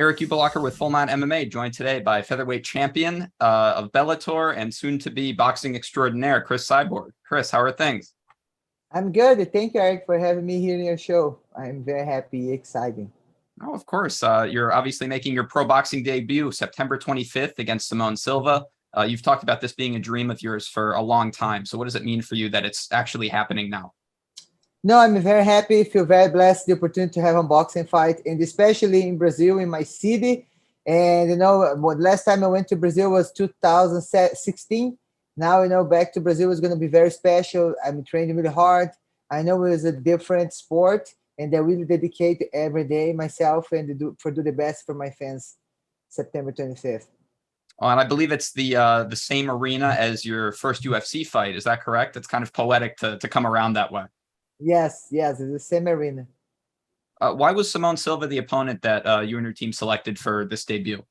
Erik with Full Mount MMA, joined today by featherweight champion of Bellator and soon-to-be boxing extraordinaire, Cris Cyborg. Cris, how are things? I'm good. Thank you, Erik, for having me here in your show. I'm very happy, exciting. Oh, of course. You're obviously making your pro boxing debut September 25th against Simone Silva. You've talked about this being a dream of yours for a long time. So what does it mean for you that it's actually happening now? No, I'm very happy, feel very blessed the opportunity to have a boxing fight, and especially in Brazil, in my city. And last time I went to Brazil was 2016. Now, back to Brazil is going to be very special. I'm training really hard. I know it's a different sport, and I really dedicate every day myself and do the best for my fans. September 25th. Oh, and I believe it's the same arena as your first UFC fight. Is that correct? It's kind of poetic to come around that way. Yes, it's the same arena. Why was Simone Silva the opponent that you and your team selected for this debut?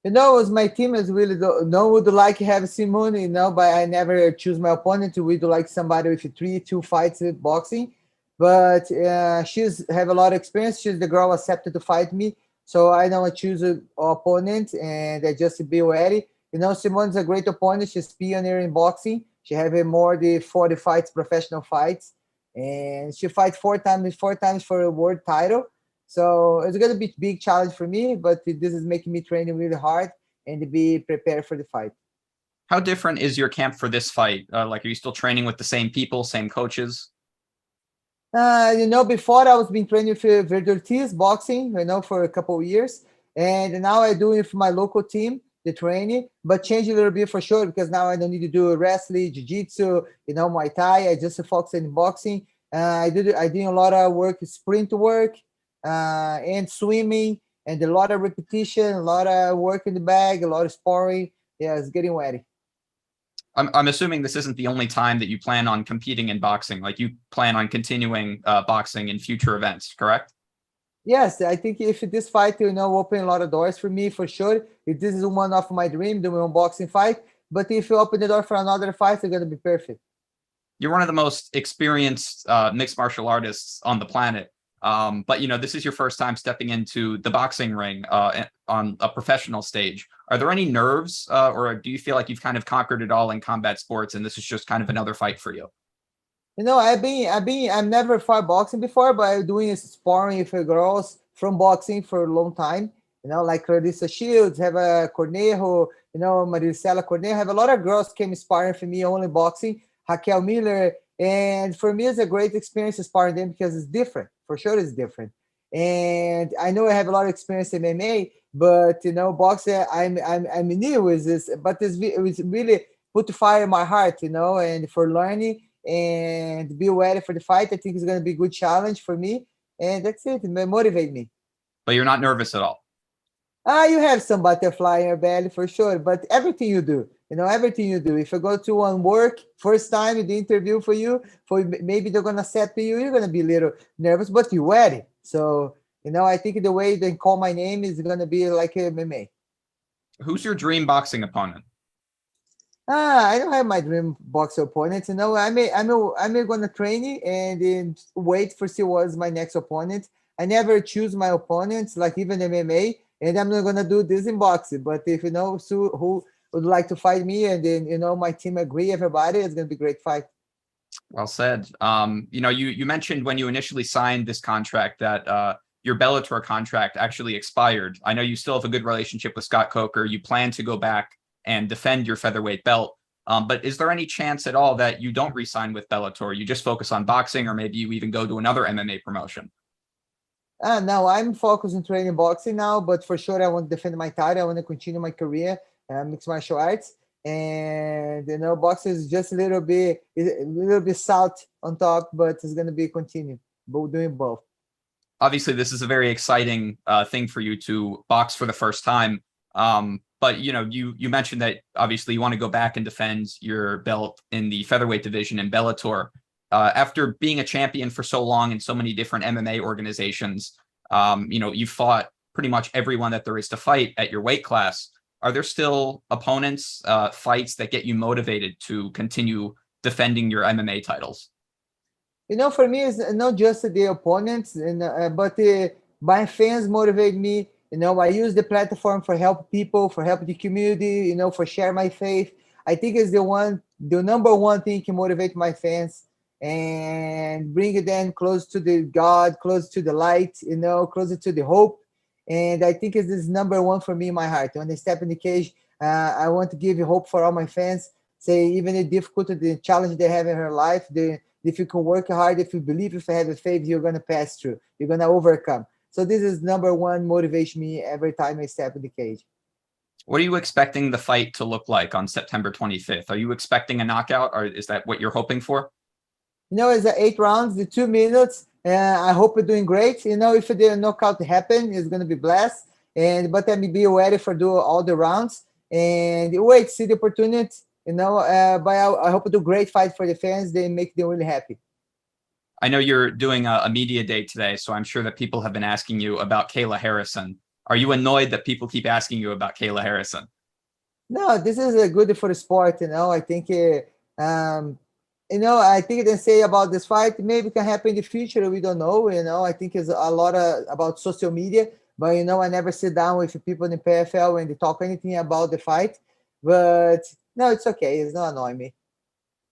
It was my team is really would like to have Simone, but I never choose my opponent. We do like somebody with two fights with boxing, but she's have a lot of experience. She's the girl accepted to fight me, so I know I choose an opponent and I just be ready. Simone's a great opponent. She's pioneer in boxing. She have more than 40 fights, professional fights, and she fight four times for a world title. So it's going to be a big challenge for me, but this is making me training really hard and be prepared for the fight. How different is your camp for this fight? Are you still training with the same people, same coaches? Before I was been training for Verdes boxing, for a couple of years, and now I do it for my local team, the training, but change a little bit for sure because now I don't need to do wrestling, jiu-jitsu, Muay Thai. I just focus in boxing. I did a lot of work, sprint work, and swimming, and a lot of repetition, a lot of work in the bag, a lot of sparring. Yeah, it's getting ready. I'm assuming this isn't the only time that you plan on competing in boxing. Like you plan on continuing boxing in future events, correct? Yes, I think if this fight, open a lot of doors for me, for sure. If this is one of my dreams, doing a boxing fight. But if you open the door for another fight, it's going to be perfect. You're one of the most experienced mixed martial artists on the planet. But this is your first time stepping into the boxing ring on a professional stage. Are there any nerves, or do you feel like you've kind of conquered it all in combat sports, and this is just kind of another fight for you? I've never fought boxing before, but I'm doing sparring with girls from boxing for a long time. Like Clarissa Shields, have a Cornejo, Maricela Cornejo, have a lot of girls came sparring for me only boxing. Raquel Miller, and for me, it's a great experience sparring them because it's different. For sure, it's different. And I know I have a lot of experience in MMA, but boxing, I'm new with this, but it was really put fire in my heart, and for learning and be ready for the fight. I think it's going to be a good challenge for me, and that's it. It may motivate me. But you're not nervous at all? You have some butterfly in your belly for sure, but everything you do, everything you do. If you go to one work, first time the interview for you, maybe they're gonna set to you, you're gonna be a little nervous, but you're ready. So, I think the way they call my name is gonna be like MMA. Who's your dream boxing opponent? I don't have my dream boxer opponent. I'm gonna train it and then wait for see what's my next opponent. I never choose my opponents, like even MMA, and I'm not gonna do this in boxing. But if who would like to fight me, and then my team agree, everybody, it's gonna be a great fight. Well said. You mentioned when you initially signed this contract that your Bellator contract actually expired. I know you still have a good relationship with Scott Coker. You plan to go back and defend your featherweight belt. But is there any chance at all that you don't re-sign with Bellator? You just focus on boxing, or maybe you even go to another MMA promotion? No, I'm focused on training boxing now, but for sure I want to defend my title. I want to continue my career mixed martial arts, and boxing is just a little bit salt on top, but it's going to be continue doing both. Obviously, this is a very exciting thing for you to box for the first time. But you mentioned that obviously you want to go back and defend your belt in the featherweight division in Bellator. After being a champion for so long in so many different MMA organizations, you fought pretty much everyone that there is to fight at your weight class. Are there still opponents, fights that get you motivated to continue defending your MMA titles? For me, it's not just the opponents, but my fans motivate me. You know, I use the platform for help people, for help the community, you know, for share my faith. I think it's the number one thing can motivate my fans and bring them close to the God, close to the light, you know, closer to the hope. And I think it's this number one for me in my heart. When I step in the cage, I want to give hope for all my fans. Say, even the difficulty, the challenge they have in her life, if you can work hard, if you believe, if you have a faith, you're going to pass through. You're going to overcome. So this is number one motivation me every time I step in the cage. What are you expecting the fight to look like on September 25th? Are you expecting a knockout, or is that what you're hoping for? You know, it's 8 rounds, the 2 minutes. I hope we're doing great. You know, if the knockout happen, it's going to be blessed. But let me be ready for do all the rounds and wait, see the opportunity. You know, but I hope to do great fight for the fans. They make them really happy. I know you're doing a media day today, so I'm sure that people have been asking you about Kayla Harrison. Are you annoyed that people keep asking you about Kayla Harrison? No, this is good for the sport. You know, I think, you know, I think they say about this fight, maybe can happen in the future. We don't know. You know, I think it's a lot about social media, but, you know, I never sit down with people in the PFL and they talk anything about the fight. But no, it's okay. It's not annoying me.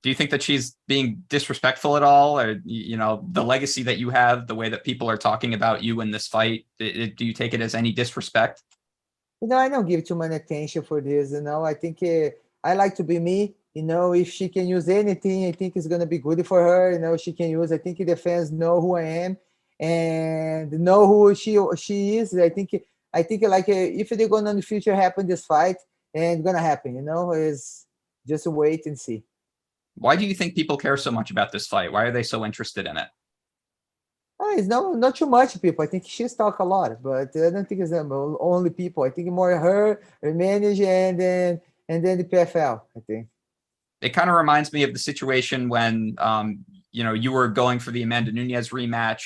Do you think that she's being disrespectful at all, or, you know, the legacy that you have, the way that people are talking about you in this fight, do you take it as any disrespect? You know, I don't give too much attention for this. You know, I think I like to be me. You know, if she can use anything, I think it's gonna be good for her. You know, she can use. I think the fans know who I am and know who she is. I think like if they're gonna in the future happen this fight, and it's gonna happen. You know, is just wait and see. Why do you think people care so much about this fight? Why are they so interested in it? It's not too much people. I think she's talk a lot, but I don't think it's the only people. I think more her manager, and then the PFL. I think. It kind of reminds me of the situation when, you know, you were going for the Amanda Nunes rematch.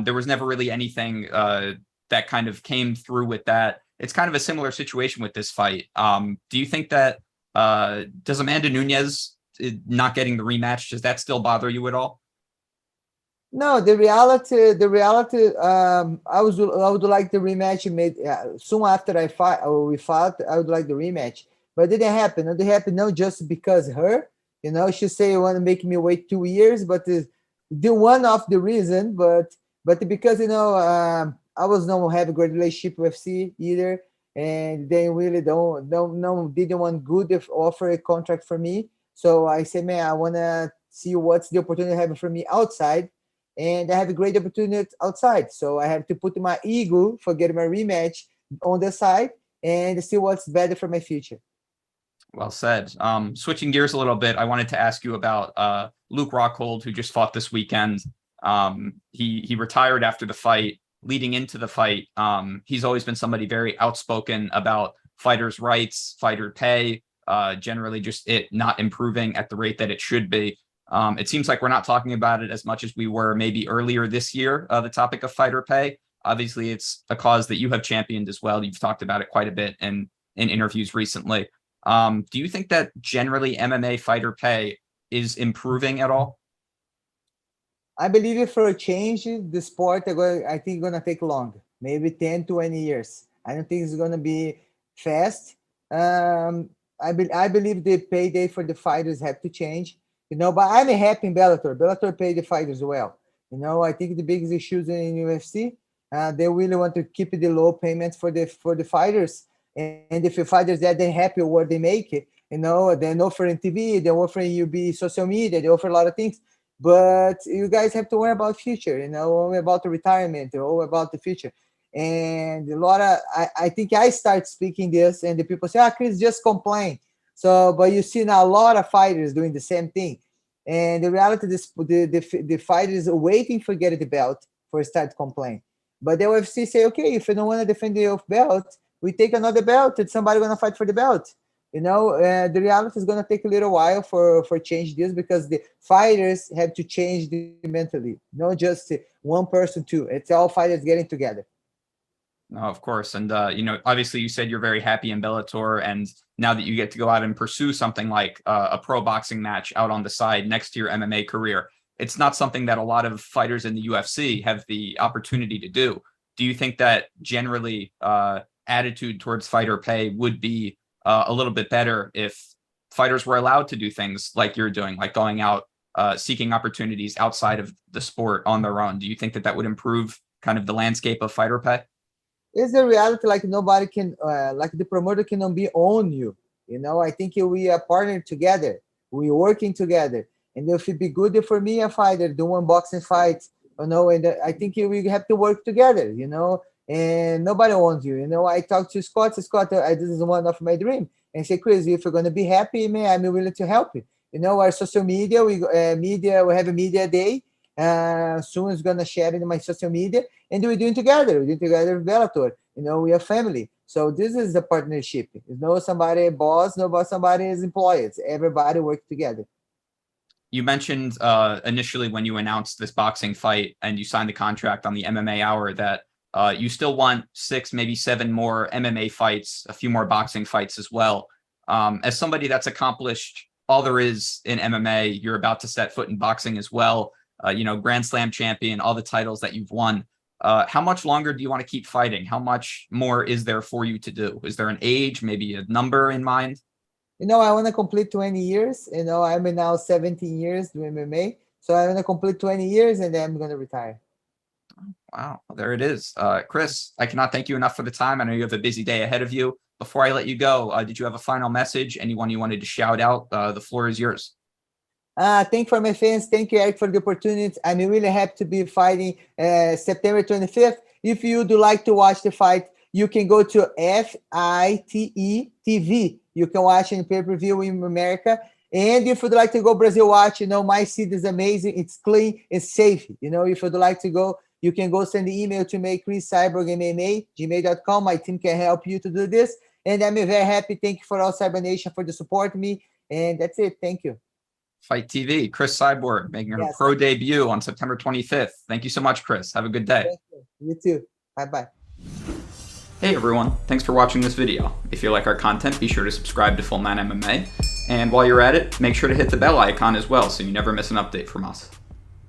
There was never really anything that kind of came through with that. It's kind of a similar situation with this fight. Do you think that does Amanda Nunes not getting the rematch, does that still bother you at all? No, the reality. I would like the rematch made soon after we fought. I would like the rematch, but it didn't happen. It didn't happen not just because her. You know, she say you want to make me wait 2 years, but the one of the reason, but because you know I was not have a great relationship with FC either, and they really didn't want good if offer a contract for me. So I said, man, I wanna see what's the opportunity having for me outside, and I have a great opportunity outside. So I have to put my ego for getting my rematch on the side and see what's better for my future. Well said. Switching gears a little bit, I wanted to ask you about Luke Rockhold, who just fought this weekend. He retired after the fight. Leading into the fight, he's always been somebody very outspoken about fighters' rights, fighter pay, generally just it not improving at the rate that it should be. It seems like we're not talking about it as much as we were maybe earlier this year, the topic of fighter pay. Obviously, it's a cause that you have championed as well. You've talked about it quite a bit in interviews recently. Do you think that generally MMA fighter pay is improving at all? I believe if for a change, the sport, I think gonna take long, maybe 10, 20 years. I don't think it's gonna be fast. I believe the payday for the fighters have to change, you know, but I'm happy in Bellator. Bellator pay the fighters well. You know, I think the biggest issues in UFC, they really want to keep the low payments for the fighters. And if the fighters that they're happy with what they make, you know, they're offering TV, they're offering you be social media, they offer a lot of things. But you guys have to worry about future, you know, worry about the retirement, or about the future. And a lot of I think I start speaking this, and the people say, Cris, just complain. So, but you see now a lot of fighters doing the same thing. And the reality is the fighters are waiting for get the belt for start to complain. But the UFC say, okay, if you don't want to defend the belt, we take another belt and somebody gonna fight for the belt. You know, the reality is going to take a little while for change this, because the fighters have to change the mentally, not just one person too. It's all fighters getting together. No, of course. And, you know, obviously you said you're very happy in Bellator, and now that you get to go out and pursue something like a pro boxing match out on the side next to your MMA career, it's not something that a lot of fighters in the UFC have the opportunity to do. do you think that generally attitude towards fighter pay would be a little bit better if fighters were allowed to do things like you're doing, like going out, seeking opportunities outside of the sport on their own? Do you think that that would improve kind of the landscape of fighter pay? It's the reality, like nobody can, like the promoter cannot be on you. I think we are partnered together. We working together. And if it be good for me, a fighter, doing boxing fights, and I think we have to work together, and nobody wants you. I talked to Scott, this is one of my dream. And say, Cris, if you're going to be happy, man, I'm willing to help you. Our social media, we have a media day. Soon is going to share it in my social media, and we're doing together. We're doing together with Bellator. We are family. So this is the partnership. There's no somebody boss, no somebody is employees. Everybody work together. You mentioned initially when you announced this boxing fight and you signed the contract on the MMA Hour that you still want 6, maybe 7 more MMA fights, a few more boxing fights as well. As somebody that's accomplished all there is in MMA, you're about to set foot in boxing as well. Grand Slam champion, all the titles that you've won. How much longer do you want to keep fighting? How much more is there for you to do? Is there an age, maybe a number in mind? I want to complete 20 years. I'm now 17 years doing MMA. So I want to complete 20 years and then I'm going to retire. Wow. Well, there it is. Cris, I cannot thank you enough for the time. I know you have a busy day ahead of you. Before I let you go, did you have a final message? Anyone you wanted to shout out? The floor is yours. Thank you for my fans. Thank you, Erik, for the opportunity. I'm really happy to be fighting September 25th. If you would like to watch the fight, you can go to FITE TV. You can watch in pay-per-view in America. And if you'd like to go Brazil watch, my seat is amazing. It's clean. It's safe. If you'd like to go, you can go send the email to me, Cris Cyborg, MMA, gmail.com. My team can help you to do this. And I'm very happy. Thank you for all Cyber Nation for the support me. And that's it. Thank you. Fight TV, Cris Cyborg making her pro debut on September 25th. Thank you so much, Cris. Have a good day. Thank you. You too. Bye-bye. Hey everyone, thanks for watching this video. If you like our content, be sure to subscribe to Full Man MMA. And while you're at it, make sure to hit the bell icon as well so you never miss an update from us.